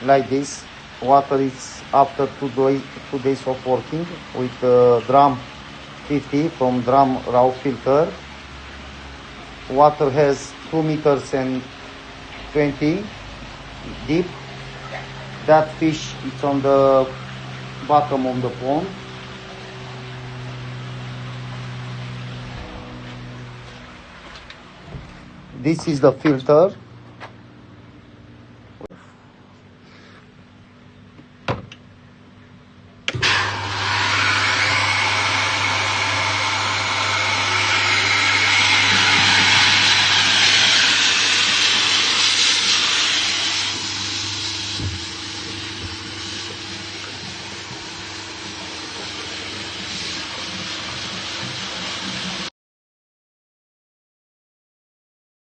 like this. Water is after 2 days of working with drum 50 from drum RAUfilter. Water has 2 meters and 20 deep. That fish is on the bottom of the pond. This is the filter.